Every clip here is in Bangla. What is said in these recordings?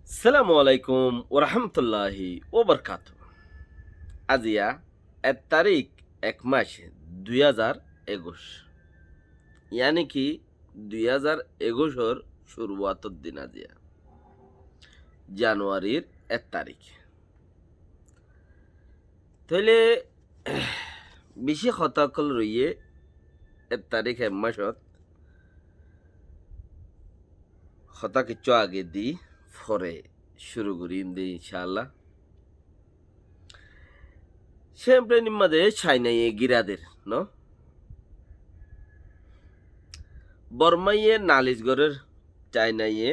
সালামু আলাইকুম ওরহামতুল্লাহি ওবরকাত। আজিয়া 1 তারিখ 1 মাস 2021, ইয়ানি কি 2021 শুরুয়াতর দিন আজিয়া জানুয়ারির 1 তারিখ। তাহলে বেশি হতাকল রইয়ে 1 তারিখ 1 মাসত হতা কিছু আগে দি ফরে শুরু করিম দি ইনশাআল্লাহ। Sempre নিম্মাদে ছাইনাইয়ে গিরাদের ন বর্মাইয়ে নালিশগড়ের চাইনাইয়ে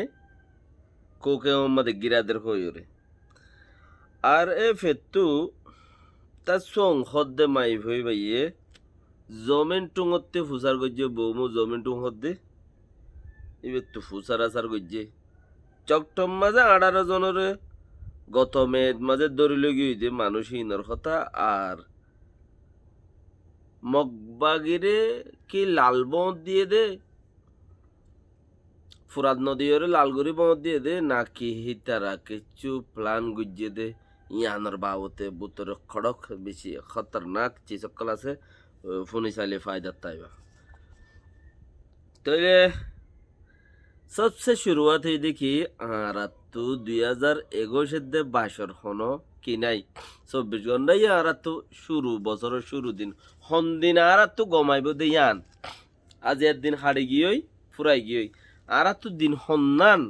কোকে মাদে গিরাদের হইরে আর এ ফেতু তা সং হদ্দে মাই ভই বাইয়ে জমেন টুঙতে ফুসার গজ্জে বৌমু জমেন টুং হদ্দে ইবে তু ফুসার আসার গজ্জে চকটম মাঝে 18 জনরে গত মেদ মাঝে দরিল গিয়ে মানুষ ইনর কথা আর মগবাগিরে কি লাল বঁদ দিয়ে দে ফুরাদ নদী ওরে লালগুড়ি বঁদ দিয়ে দে নাকি হিতারা কিছু প্লান গুজিয়ে দে ইয়ানোর বাবতে বুতর খড়ক বেশি খতরনাক চিসকল আছে ফোনি চাইলে ফায়দার তাইবা। তাইলে সবসে শুরুয়াত হয়ে দেখি আর তো 2021 দে বাসর হনো কি নাই 24 ঘন্টা আর তো শুরু বছরের শুরু দিন হন দিন আর তো গমাইব দে ইয়ান আজ একদিন হাড়ি গিয়েই ফুরাই গিয়েই আর তো দিন হন্নান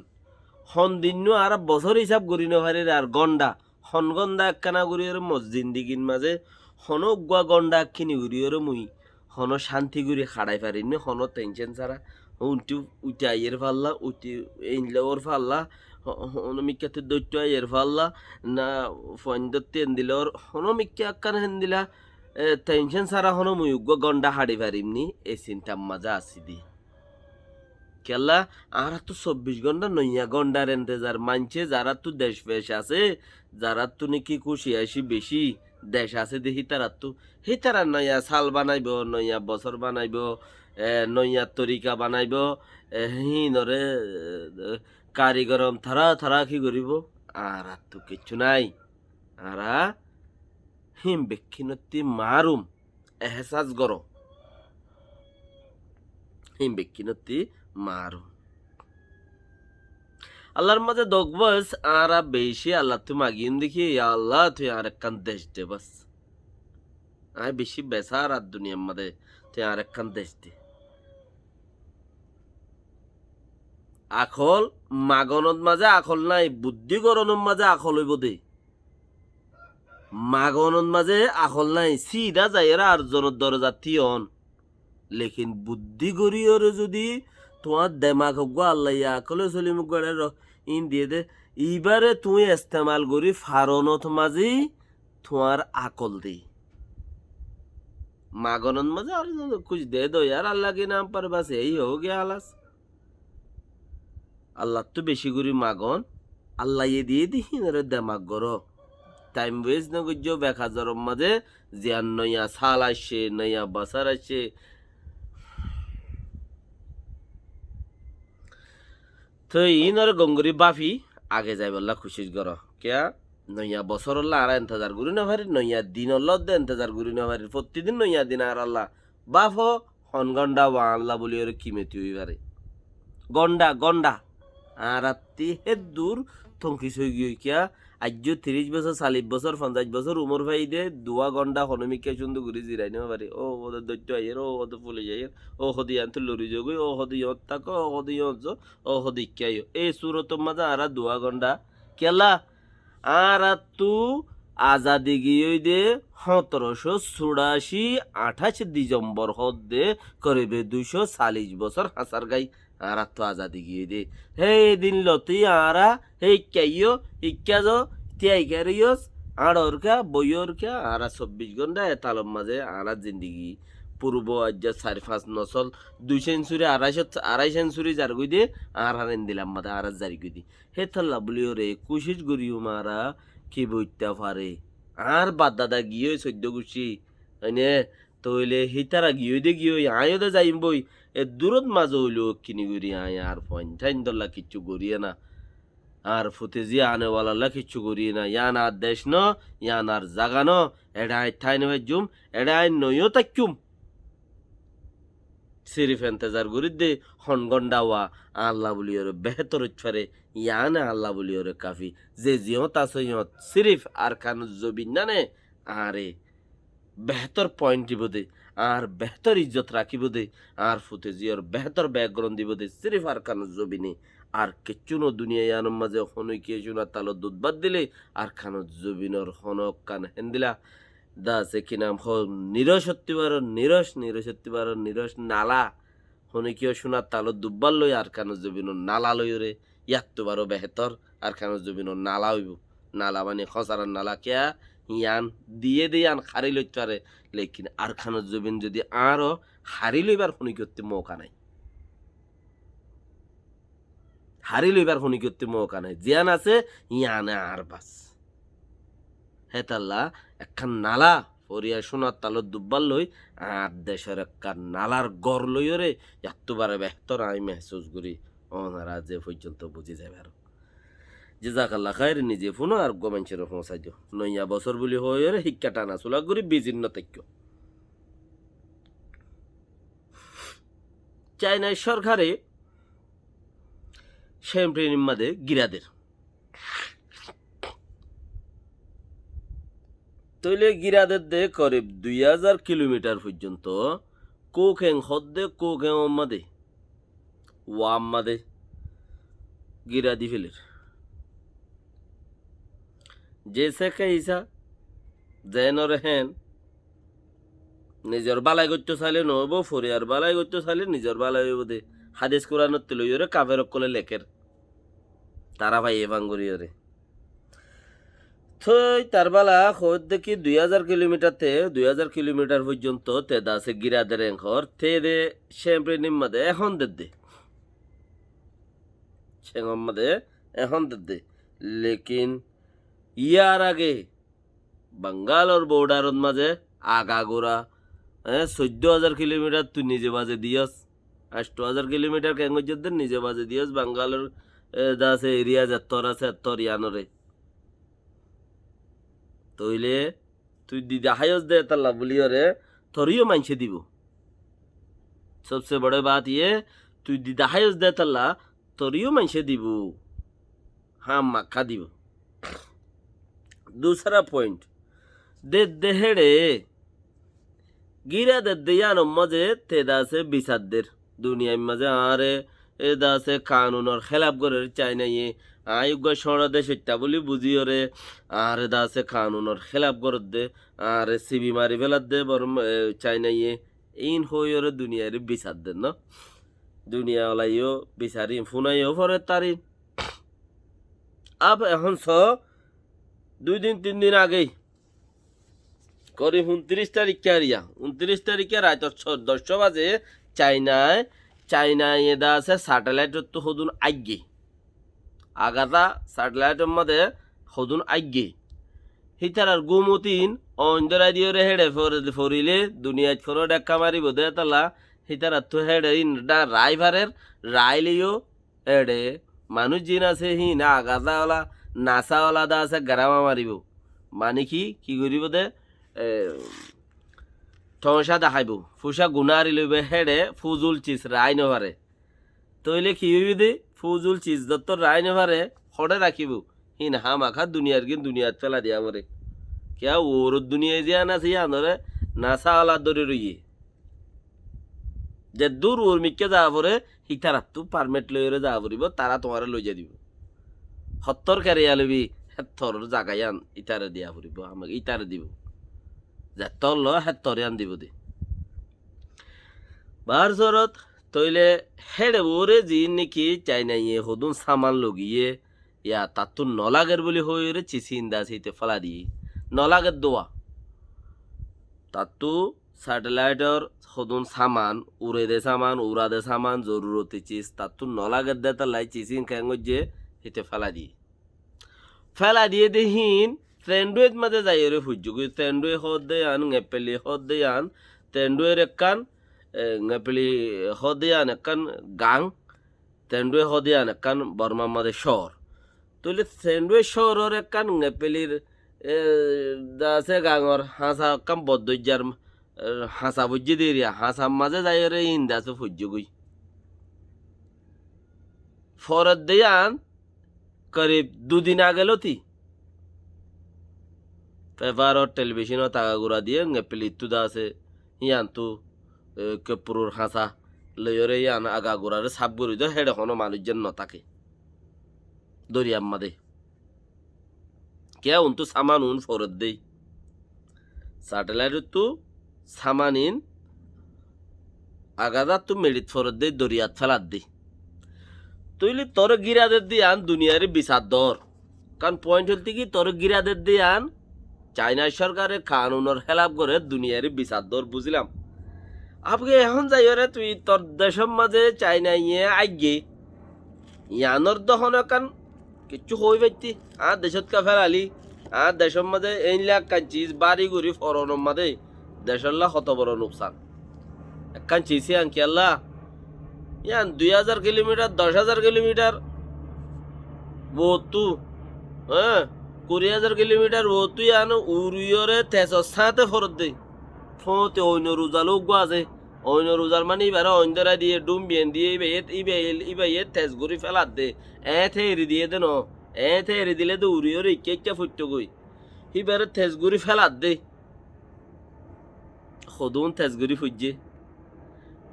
হন দিন আর বছর হিসাব করি নহারে আর গন্ডা হন গন্ডা একখানা করি ওর মসজিন্দিগিন মাঝে হন গুয়া গন্ডা একখিনি করি ওর মুই হন শান্তি করি খাড়াই পারিনি হন টেনশন ছাড়া উঠি উঠে আইয়ের ফাল্লা উঠি এইনলে ওর ফাল্লা হনমিকাতে দৈত্য আইয়ের ফাল্লা না ফন্দর তেন দিল ওর হনমিকা একখানা হেন দিলা টেনশন ছাড়া হন মুই গুয়া গন্ডা হাড়ি পারিমনি এই চিন্তা মাজা আসি দি কেলা আর তো 24 ঘন্টা নইয়া গন্ডার এন্তেজার মানছে যারা তো দেশ ফেস আছে যারা তো নাকি খুশি আসি বেশি দেশ আছে দেখি তারা তো হি তারা নয়া সাল বানাইব নয়া বছর বানাইব নয়া তরিকা বানাইব হিনরে কারিগরম থারা থারা কি করিব আর তো কিচ্ছু নাই আর হিম বেক্ষিনতি মারুম এহসাস গর হিম বেক্ষিনতি মারুম আল্লাহর মাঝে দোকবস আর বেশি আল্লাহ তুই মাগিন দেখি আল্লাহ তুই আর একখান দেশ দে বাস আয় বেশি বেসার আর দুনিয়ার মাঝে তুই আর একখান দেশ দে আখল মাগনত মাঝে আখল নাই বুদ্ধি গরনের মাঝে আখল হইব দে মাগনত মাঝে আখল নাই সিধা যাইরা আর জনের দরজা থিয়ন লেকিন বুদ্ধি গরিয়রে যদি তোমার দেমাগ হোক আল্লাহ আকলে চলিম গড়ে ইন দিয়ে দে এইবারে তুই ইস্তেমাল করি ফারনত মাঝি তোমার আকল দে মাগনত মাঝে আর কুछ दे दो यार अल्लाह के नाम पर बस यही हो गया हालास আল্লাহ তো বেশি করি মাগন আল্লাহ ইয়ে দিয়ে দিহি রে দেমাগ গরো টাইম ওয়েস্ট না করছো বেখা জরম মাঝে জিয়ান নয়া সাল আসছে নয়া বছর আসছে তো ইনর গঙ্গুরি বাফি আগে যাই বললা খুশি কর কেয়া নইয়া বছর আর ইন্তজার করি না পারি নইয়া দিন ইন্তজার করি না পারি প্রতিদিন নইয়া দিন আর আল্লাহ বাফ হন গন্ডা ওয়া আল্লাহ বলি ওর কিমেতি হই পারে গন্ডা গন্ডা আর রাত্রি হে দূর থংকিস হয়ে গিয়ে কিয়া আজ 30 বছর 40 বছর 50 বছর উমর ভাই দে দুয়া গন্ডা হনমিকে সুন্দর ঘুরি জিরাই নেওয়া পারে ও ওদের দৈত্য আইয়ের ও ওদের ফুলে যাইয়ের ও হদি আনতে লড়ি যোগ ও হদি ইয়ত থাকো ও হদি ইয়ত ও হদি ইক্কাই এই সুরত মাঝে আর দুয়া গন্ডা কেলা আর তু আজাদি গিয়ে দে 1784 28 ডিসেম্বর হদ্দে করিবে 240 বছর হাসার গাই আর তো আজাদি গিয়ে দে হে দিন লতি আরা হে ইক্কাইও ইক্কাজো তিয়াই ক্যারিয়স আড়র কা বইয়র কা আর 24 ঘন্টা এতালম মাঝে আর জিন্দিগি পূর্ব আজ্জা 4-5 নসল 2 সেঞ্চুরি 250 সেঞ্চুরি যার গই দে আর হারেন দিলাম মাঝে আর জারি গই দি হে থাল্লা বলিও রে কুশিস গরিও মারা কি বইতে পারে আর বাদ দাদা গিয়ে 14 গুছি হইনে তইলে হিতারা গিয়ে দে গিয়ে আয়ো দে যাইম বই এ দূরত মাঝে হইলো কিনি করি আয় আর পয়েন্টাইন দল্লা কিচ্ছু করিয়ে না আর ফুতেজি আনেওয়ালা কিচ্ছু করি না ইয়ান আর দেশ ন ইয়ান আর জাগা ন এডাই ঠাই নেবে জুম এডাই নইও তাক্যুম সিরিফ এন্তেজার গরিদ্দে হনগন্ডাওয়া আল্লাহ বলি ওরে বেহতর উচ্ছারে ইয়ানে আল্লাহ বলি ওরে কাফি যে জিয়ত আছে ইয়ত সিরিফ আর খান জবিন নানে আরে বেহতর পয়েন্ট দিব দে আর বেহতর ইজ্জত রাখিব দে আর ফুতে জিয়র বেহতর ব্যাকগ্রাউন্ড দিব দে সিরিফ আর খান জবিনে আর কিচ্ছুনো দুনিয়া ইয়ানোর মাঝে হনই কে শুনা তালো দুধ বাদ দিলে আর খান জবিনর হনক কান হেন্দিলা দা আছে কি নাম হ নিরসত্তিবার নালা হনে কিয় শোনার তালো দুব্বার লই আর কানো জবিন নালা লই রে ইয়াত্তু বারো বেহেতর আর কানো জবিন নালা হইব নালা মানে খসারার নালা কেয়া ইয়ান দিয়ে আন খারি লইতে পারে লেকিন আর খানো জবিন যদি আরও হারি লইবার হনি করতে মৌকা নাই হারি লইবার হনি করতে মৌকা নাই জিয়ান আছে ইয়ানে আর বাস হেতাল্লা একখান নালা ফরিয়া সোনার তালত দুব্বার লই আর দেশের একখান নালার গড় লই রে এতবারে বেহতর আমি মেহসুস করি ওনারা যে পর্যন্ত বুঝি যাবে আর যে জাকাল্লা খায়ের নিজে ফোনো আর গোমেন্সের পৌঁছাই দিও নইয়া বছর বলি হয়ে রে শিক্ষা টানা চুলা করি বিজীর্ণ তৈক্য চাইনার সরকারে শ্যাম্পেন মাদে গিরাদের তৈলে গিরাদের দে করিব 2000 কিলোমিটার পর্যন্ত কোকেং হদ্দে কোকেং মাদে ওয়াম মাদে গিরাদি ফেলের যে সেকে ইসা জেনর হেন নিজের বালাই করতে চাইলে নহব ফরিয়ার বালাই করতে চাইলে নিজের বালাই হইব দে হাদিস কোরআনত লইরে কাফের কলে লেখের তারা ভাই এভাঙ্গুরিয়রে থই তার বালা খোঁজ দেখি 2000 কিলোমিটারতে 2000 কিলোমিটার পর্যন্ত তেদা আছে গিরাদের এঙ্কর তে দে শ্যাম্পে নিম্মাদে এখন দে সেঙ্গম্মাদে এখন দে লেকিন ইয়ার আগে বাঙ্গালোর বর্ডারত মাঝে আগাগোড়া 14,000 কিলোমিটার তুই নিজে বাজে দিয়স 8,000 কিলোমিটার কেঙ্গজদের নিজে বাজে দিয়স বাঙ্গালোর দাসে এরিয়া যাত্তর আছে এত্তর ইয়ানরে তইলে তুই দিদা হায়স দে তাল্লা বলিয়রে তোরিও মানছে দিব সবসে বড় বাত ইয়ে তুই দিদা হায়স দে তাল্লা তোরিও মানছে দিব হ্যাঁ মাখা দিব दूसरा पॉइंट दे हेड़े गिरा दे यानो मजे तेदा से बिसादर दुनिया मजे आरे एदा से कानून और खिलाफ करे चाइना ये आयुग छोड़ा दे शिट्टा बोली बुझी रे आरे दा से कानून और खिलाफ कर दे आरे सी बीमारी फैला दे बर चाइना ये इन हो रे दुनिया रे बिसादर न दुनिया वाला यो बिसारी फुना यो फरे तारी अब এখন সো 2-3 দিন আগেই করি 29 তারিখ কারিয়া 29 তারিখে রাত 10 বাজে চাইনায় এদা আছে স্যাটেলাইট তো হদুন আগে আগাতা স্যাটেলাইটের মধ্যে হদুন আগে হিতার গুমতিন অন্দরা দিয়ে হেডে ফরিলে দুনিয়াত কোনো ডাক্কা মারিব দে তালা হিতার তো হেডে রাইভারের রাইলিও হেডে মানুষ জিন আছে হি না আগাতাওয়ালা নাসাওয়ালা দা আছে গারামা মারিব মানে কি করিব দে ঠংসা দেখাইব ফুসা গুনারি লইবে হেডে ফুজুল চিজ রায় নভারে তইলে কি হইবি দে ফুজুল চিজ যত রায় নভারে হড়ে রাখিব হিন হা মাখা দুনিয়ার গিন দুনিয়াত ফেলা দিয়া মরে কেয়া ওর দুনিয়ায় দিয়া না সিয়া নরে নাসাওয়ালা দরে রইয়ে যে দূর ওর মিকে যাওয়া পরে হিতার তু পারমিট লইরে যাওয়া পড়িব তারা তোমারে লই যা দিব সত্তর কেরিয়া লবি হেত্তর জাগায়ান ইটারে দিয়া ফুরিব আমাকে ইটারে দিব যেতর ল হেত্তরে আন দিব দে বার জরত তইলে হেডে ওরে জি নাকি চাই না ইয়ে হদুন সামান লগিয়ে ইয়া তাতো নলাগের বলি হইরে চিচিন্দা সেইতে ফেলা দিয়ে নলাগের দোয়া তাতো স্যাটেলাইটর হদুন সামান উড়ে দে সামান উড়া দে সামান জরুরতি চিজ তাতো নলাগের দে তালাই চিচিন খেঙ্গে হেতে ফেলা দিয়ে দেহিন তেন্ডুয়ের মাঝে যাই রে হুজুগুই তেন্ডুয়ে হদ দে আন নেপেলি হদ দে আন তেন্ডুয়ের একখান নেপেলি হদ দে আন একখান গাং তেন্ডুয়ে হদ দে আন একখান বর্মার মাঝে শহর তইলে স্যান্ডউইচ শহরের একখান নেপেলির আছে গাঙর হাঁসা কাম বদ্দৈজার হাঁসা বুঝি দিয়ে হাঁসার মাঝে যাই রে ইন্দা আছে ফুজ্য গই ফরত দিয়ে আন করিব দুদিন আগে লতি পেপার আর টেলিভিশনও তাগাগুড়া দিয়ে নেপেলি তুদা আছে ইয়ান তু কেপুরুর হাঁসা লইরে ইয়ান আগাগুড়ারে সাপ গড়ি দো হেড এখনো মানুষজন নতাকে দরিয়ার মাদে কে উন তু সামান উন ফরত দেই স্যাটেলাইট তু সামান ইন আগাদা তু মেডিত ফরত দেই দরিয়াত ফেলাত দেই তুইলি তোর গিরাদের দিয়ে আন দুনিয়ারে বিচার দর কারণ পয়েন্ট হলতে কি তোর গিরাদের দিয়ে আন চাইনা সরকারের কানুনের খেলাপ করে দুনিয়ারে বিচার দর বুঝলাম আপনি এখন যাই রে তুই তোর দেশের মাঝে চাইনা ইয়ে আগে ইয়ানোর দহন কান কিচ্ছু হই পাইতি দেশত কা ফেরালি দেশের মাঝে এইলাক কান চিজ বাড়ি গুড়ি ফরনের মাঝে দেশের লা কত বড় নুকসান একখান চিসি আনকি আল্লাহ ইয়ান 2000 কিলোমিটার 10,000 কিলোমিটার বতু 20,000 কিলোমিটার বতু ইয়ান উড়িয়রে তেজর সাথে ফরত দেই ফোতে অন্য রোজালো আছে অন্য রোজার মানে এবার অন্ধরা দিয়ে ডুমবিয়েন দিয়ে ইবে তেজ ঘুরি ফেলাত দে এরি দিয়ে দে এরি দিলে তো উড়িয়রে ইকে ফুটত গই এবারে তেজ ঘুরি ফেলাত দে সদুন তেজ ঘুরি ফুটছে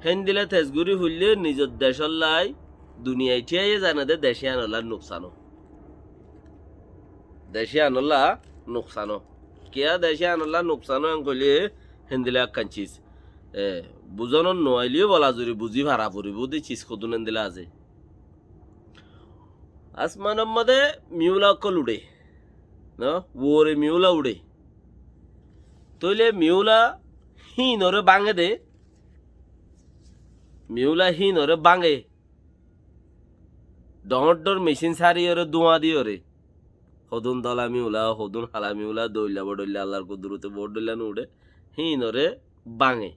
হেন দিলে তেজগুড়ি ফুললে নিজের দেশের লাই দুনিয়ায় ঠিয়াই জানে দে দেশে আনলার নুকসানো দেশে আনলা নুকসানো কেয়া দেশে আনলা নুকসানো কইলে হেন দিলে একখান চিজ বুঝানোর নোয়াইলিও বলা জুড়ি বুঝি ভাড়া পড়িব দি চিজ কদুন হেন দিলে আছে আসমানের মধ্যে মিউলা অকল উড়ে ওরে মিউলা উড়ে তইলে মিউলা হিনরে বাঙে দে মিউলা হিনরে বাঙে ডর মেশিন সারি ওরে ধোঁয়া দিয়ে ওরে হদুন দলা মিউলা হদুন হালা মিউলা দইলা বডইলা আল্লাহর কুদরতে বডইলা নুড়ে হিনরে বাঙে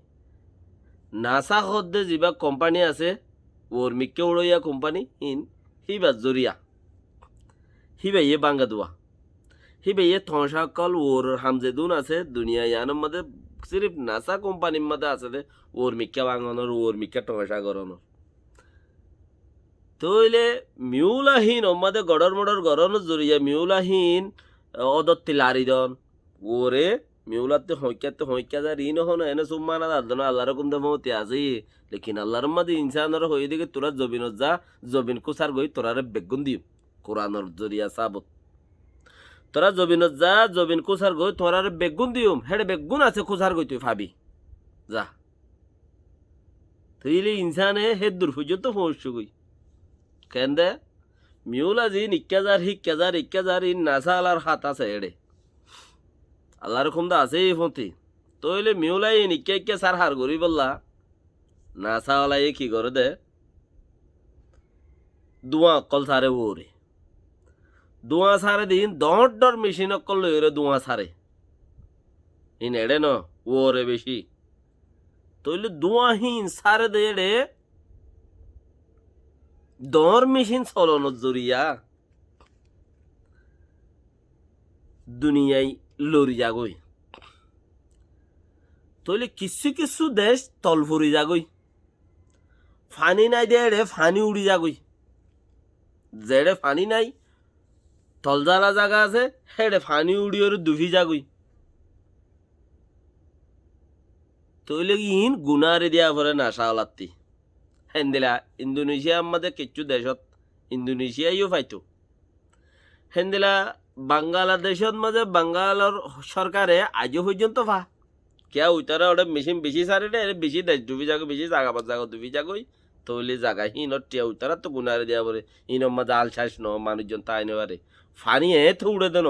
নাসা হদ্দে যিবা কোম্পানি আছে ওর মিক্কে উড়ইয়া কোম্পানি হিবা জরিয়া হিবাইয়ে বাঙ্গা দোয়া হিবাইয়ে থসাকল ওর হামজেদুন আছে দুনিয়া ইয়ানোর মধ্যে সিরিফ নাসা কোম্পানির মধ্যে আছে দে ওর মিক্কা বাঙানোর ওর মিক্কা টসা করানোর তইলে মিউলাহীন ওমাদে গড়র মডর গড়ানোর জরিয়া মিউলাহীন অদত্তি লারি দন ওরে মিউলাতে হইক্যা যা ঋণ হন এনে সুম্মানা দাদন আল্লাহ রকম দেমতে আছে লেকিন আল্লাহর মাঝে ইনসানর হয়ে দিকে তোরা জবিনত যা জবিন কুসার গই তোরারে বেগুন দিও কোরআনর জরিয়া সাবত তোরা জবিনত যা জবিন কুসার গই তোরারে বেগুন দিও হেডে বেগুন আছে কুসার গই তুই ভাবি যা তুইলে ইনসানে হে দুর্ভুজ তো পৌঁছ গই কেন দে মিউলা জি ইক্কাজার ইন নাসা আলার হাত আছে এড়ে আল্লাহর খুমদা আছে এই ফতি তইলে মিউলাই ইক্কা সার হার গরি বললা নাসা আলাই কি করে দে দুয়া অকল সারে ওরে দুয়া সারে দিন ডর মেশিন অকল লইরে দুয়া সারে ইন এড়ে ন ওরে বেশি তইলে দুয়া হিন সারে দে এড়ে দর মেশিন চলন জরিয়া দুনিয়ায় লড়ি যাগই তইলে কিছু দেশ তল ফুরি যাগই ফানি নাই দে ফানি উড়ি যাগই যেড়ে ফানি নাই তলজালা জায়গা আছে হেড়ে ফানি উড়ি ওর দুভি যাগই তইলে ইন গুনারে দিয়া পরে নাশা ওলাত্তি হেন্দিলা ইন্দোনেশিয়া আমাদের কিচ্ছু দেশত ইন্দোনেশিয়াইও পাইতো হেন্দিলা বাংলাদেশত মাঝে বাঙ্গালোর সরকারে আজও পর্যন্ত পা কেয়া উইতারা ওটা মেশিন বেশি সারে রে বেশি দেশ ডুবি যাগো বেশি জাগা ডুবি যাগই তৈলি জাগা হিনত টিয়া উইতারা তো গুনারে দিয়া পরে ইনর মাঝে আল ছাস ন মানুষজন তাই নেবারে ফানি তো উড়ে দেন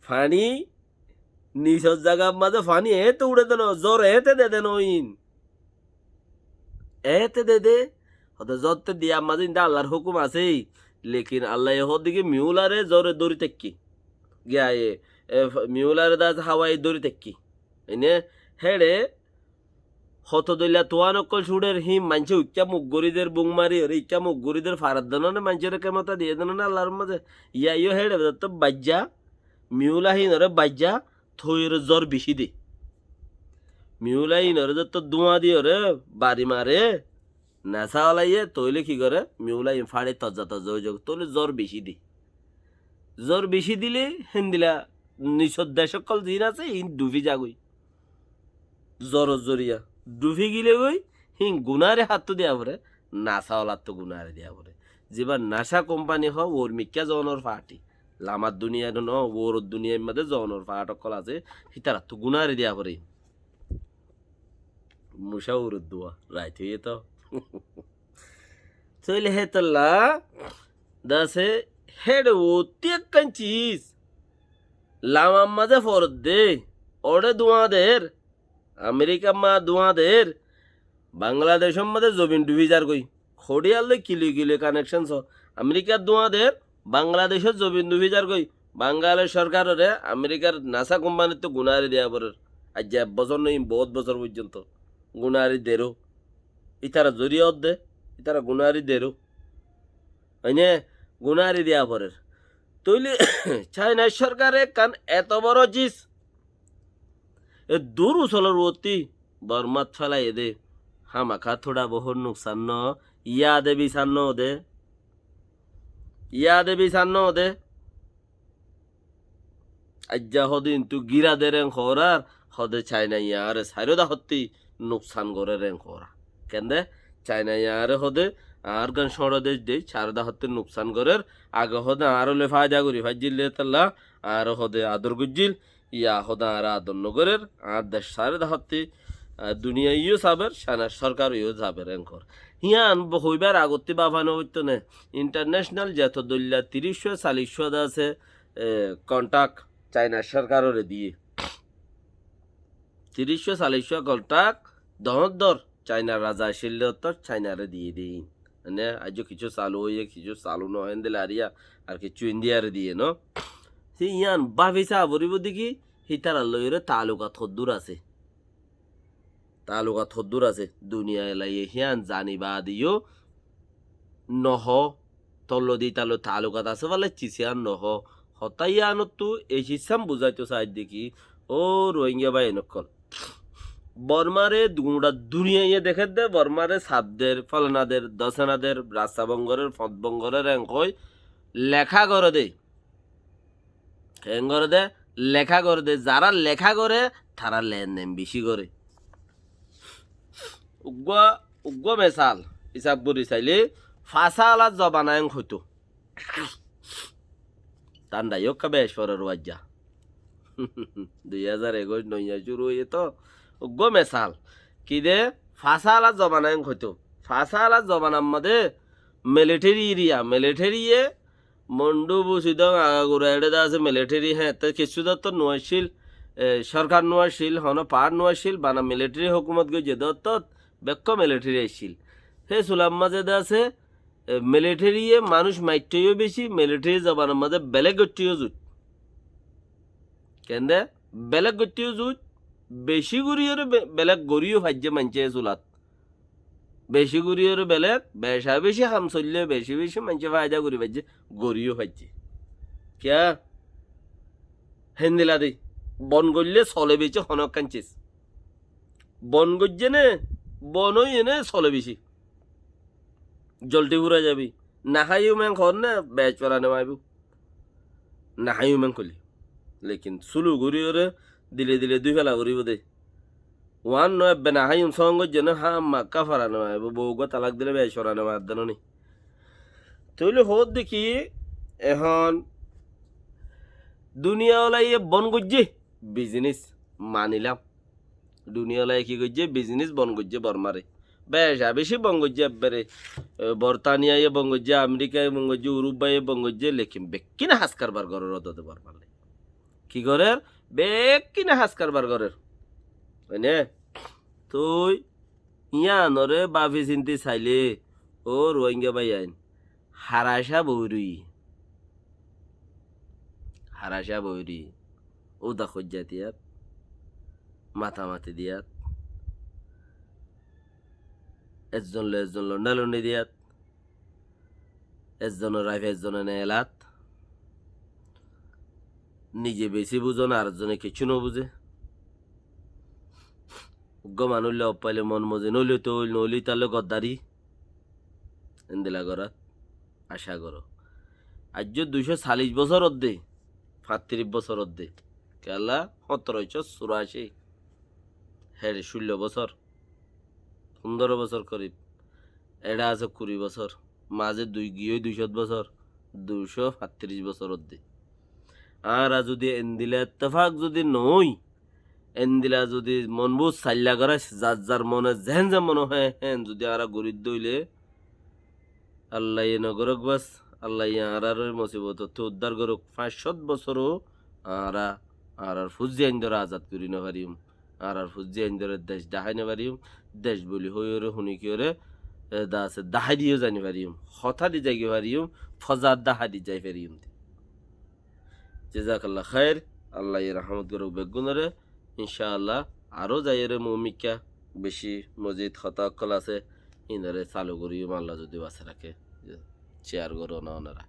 ফানি নিচর জায়গার মাঝে ফানি তো উড়ে দেন জ্বর এতে দে দেন ইন এতে দে হতে জ্বরতে দিয়া মাঝে ইন্দা আল্লাহর হুকুম আছেই লেকিন আল্লাহ এহর দিকে মিউলারে জ্বরে দড়ি তেকি গিয়া মিউলারে দা হাওয়াই দড়ি তেকি এনে হেড়ে হত দইলা তোয়ান অকল সুডের হিম মানছে উচ্চা মুগরিদের বুং মারি ওরে ইচ্ছা মুগরিদের ফারাদ দেন না মানছে কেমতা দিয়ে দেন না আল্লাহর মাঝে ইয়া ইয়ে হেড়ে তো বাজ্যা মিউলাহীন ওরে বাজ্যা থইর জ্বর বেশি দে মিউলাহীন ওরে তো ধোঁয়া দিয়ে ওরে বাড়ি মারে নেশা ওলাইয়ে তৈলে কি করে মিউলাহীন ফাড়ে তজা তজা হয়ে যাবে তৈলে জ্বর বেশি দে জ্বর বেশি দিলে হিন্দিলা নিষদ দেশ সকল দিন আছে ইন ডুবি যাগই জ্বর জরিয়া ডুবি গিলে গই হিং গুনারে হাত দেওয়া পরে নাসাওয়ালার তো গুনারে দেওয়া পরে যেবার নাসা কোম্পানি হ ওর মিক্কা জনর পার্টি লামার দুনিয়া ন ওর দুনিয়ার মধ্যে জনর পাহাট কল আছে হিতারা তো গুনারে দেওয়া পরে মুসা উরুদ দোয়া রাইত হইয়ে তো চলে হে তল্লা দাসে হেড ওতি একখান চিজ লামার মাঝে ফরত দে ওরে দোয়াদের আমেরিকা মা দোয়াদের বাংলাদেশের মধ্যে জমিন ডুবি যার কই খড়িয়ালে কিলি কিলি কানেকশন ছ আমেরিকার দোয়াদের বাংলাদেশের জমিন ডুবি যার কই বাংলাদেশ সরকারের আমেরিকার নাসা কোম্পানির তো গুনারি দেওয়া পরে আজ যে বছর নই বহুত বছর পর্যন্ত গুনারি দেরো ইতারা জরিয়ত দে ইতারা গুনারি দেরো হয়নে গুনারি দেওয়া পরে তৈলি চাইনা সরকারে কান এত বড় জিস এ দূর উচলের অতি বরমাত ফেলাই দে হামাখা থোড়া বহুত নুকসান ন ইয়া দেবী সান্ন দে ইয়া দেবী সান্ন দে আজ্জা হদিন তু গিরা দে রেং খরার হদে চাইনা ইয়ারে সাইরদা হত্তি নুকসান করে রেং খরা কেন্দে চাইনা ইয়ারে হদে আর গান সড় দেশ দে সারদা হত্তি নুকসান করের আগে হদে আরো লে ফায়দা করি ফাইজিল তাল্লা আর হদে আদর গুজিল ইয়া হদা আর আদর নগরের আর দেশ সারদা হত্তি দুনিয়া ইও সাবের সানা সরকার ইও যাবের এঙ্কর হিয়ান হইবার আগতে বাবানো হইতো না ইন্টারন্যাশনাল যত দল্লা 30-40 আছে কন্ট্যাক্ট চাইনা সরকারের দিয়ে 30-40 কন্ট্যাক্ট দর চাইনা রাজা শিল্লতর চাইনারে দিয়ে দিই মানে আজ কিছু চালু হয়ে কিছু চালু নয় দিলে আরিয়া আর কিছু ইন্ডিয়ারে দিয়ে ন ইয়ান বাভিসা বরিব দেখি হিতারা লইরে তালুকা থদ্দুর আছে তালুকা থদ্দুর আছে দুনিয়া এলাই হিয়ান জানিবা দিও নহ তল্ল দি তালো তালুকাত আছে বলে চিসিয়ান নহ হতাইয়ানতো এই হিসাম বুঝাইতো চাই দেখি ও রোহিঙ্গা ভাই নকল বর্মারে গুঁড়া দুনিয়া দেখে দে বর্মারে সাবদের ফলনাদের দশনাদের রাস্তা বঙ্গরের ফত বঙ্গরের এঙ্কই লেখা করে দে কেন করে দে লেখা করে দে যারা লেখা করে তারা লেনদেন বেশি করে উগ্র মেসাল হিসাব বুড়ি চাইলে ফাঁসালা জবানায়ং হইতো টান্ডা ইয়ক্কা বেশ্বরের ওয়াজ্জা 2021 নইয়া শুরু হয়ে তো উগ্র মেসাল কি দে ফাঁসালা জবানায়ং হইতো ফাঁসালা জবানার মধ্যে মিলিটারি এরিয়া মিলিটারিয়ে মন্ডু বুসিদং আগাগুড়া এড়ে দা আছে মিলিটারি হ্যাঁ তো কিছু তো নোয়াশিল সরকার নোয়াশিল হন পাহাড় নোয়াশিল বানা মিলিটারি হুকুমত গই যে দত্ত বেক্ষ মিলিটারি আসছিল হে সুলাম মাঝে আছে মিলিটারিয়ে মানুষ মাইটেও বেশি মিলিটারি জবানের মাঝে বেলেগ গটিও জুট কেন্দে বেলেগ গটিও জুট বেশি গুড়িয়ের বেলেগ গড়িও ভাজ্যে মানছে চুলাত বেশি গুড়িয়ের বেলেগ বেশা বেশি হাম চললে বেশি বেশি মানছে ফায়দা করি ভাজ্যে গড়িও ভাজ্যে কিয়া হেন্দিলা দি বন গড়লে চলে বেশি হনক কাঞ্চিস বন গজ্জে নে বনই এনে চলে বেশি জলটি ঘুরা যাবি নাহাইও মেং খর না বেচ পড়ানো মাইব নাহাইও মেং কলি লেকিন সুলু ঘুরি ওরে দিলে দিলে দুই ফেলা ঘুরিব দে ওয়ান নয় নাহাইম সঙ্গ যেন হা মাক্কা ফরানো মাইব বউ তালাক দিলে বেচ পড়ানো মার দেন নি তৈলে হোত দেখি এখন দুনিয়াওয়ালাই বন গজ্জে বিজনেস মানিলাম দুনিয়াওয়ালাই কি গজ্জে বিজনেস বন গজ্জে বর্মারে বেশা বেশি বঙ্গজ্জে একবারে বর্তানিয়ায় বঙ্গজ্জে আমেরিকায় বঙ্গজ্জে উরুবাইয়ে বঙ্গজ্জে লেখিন বেক্কিনা হাস কারবার ঘরের অদতে পারলে কি করে বেক্কিনা হাস কারবার ঘরের হয়নে তুই ইয়া নরে বাফি চিন্তি চাইলে ও রোহিঙ্গা ভাই আইন হারাসা বৈরি ও দেখো দিয়াত মাথা মাতি দিয়াত এজন লন্ডালন্ডি দিয়াত এজনের রাইফ এজনে নেলাত নিজে বেশি বুঝন আর একজনে কিছু ন বুঝে উগ্র মানুষলে অপাইলে মন মজে নইলে তো নইলি তাহলে গদ্দারি এন্দিলা করাত আশা করো আজ 240 বছর অর্ধে 35 বছর অর্ধে কেলা 1784 হ্যাঁ 16 বছর 15 বছর করিব এটা আছে 20 বছর মাঝে 200 বছর 235 বছর অর্ধে আর যদি এন্দিলা ইত্তেফাক যদি নই এন্দিলা যদি মনবুজ সাল্লা করে যার যার মনে যেন যে মনে হয় হ্যাঁ যদি আরা গরিব দইলে আল্লাহ নগরক বাস আল্লাহ আর মুসিবত তো উদ্ধার করুক 500 বছরও আরা আর ফুজি আইন ধরে আজাদ করি না পারিম আর ফুজি আইন ধরে দেশ দেখাই না পারিম দেশ বলি হইরে শুনি কি ওরে আছে দাহাই দিয়েও জানি পারিম হঠাৎ যাই পারিম ফজার দাহাদি যাই পারিম জেজাকাল্লাহ খায়ের আল্লাহ রহমত করুক বেগুনরে ইনশাআল্লাহ আরও যাই রে মৌমিকা বেশি মসজিদ হতাকল আছে ইনারে চালু করিম আল্লাহ যদি বাসে রাখে চেয়ার করো না ওনারা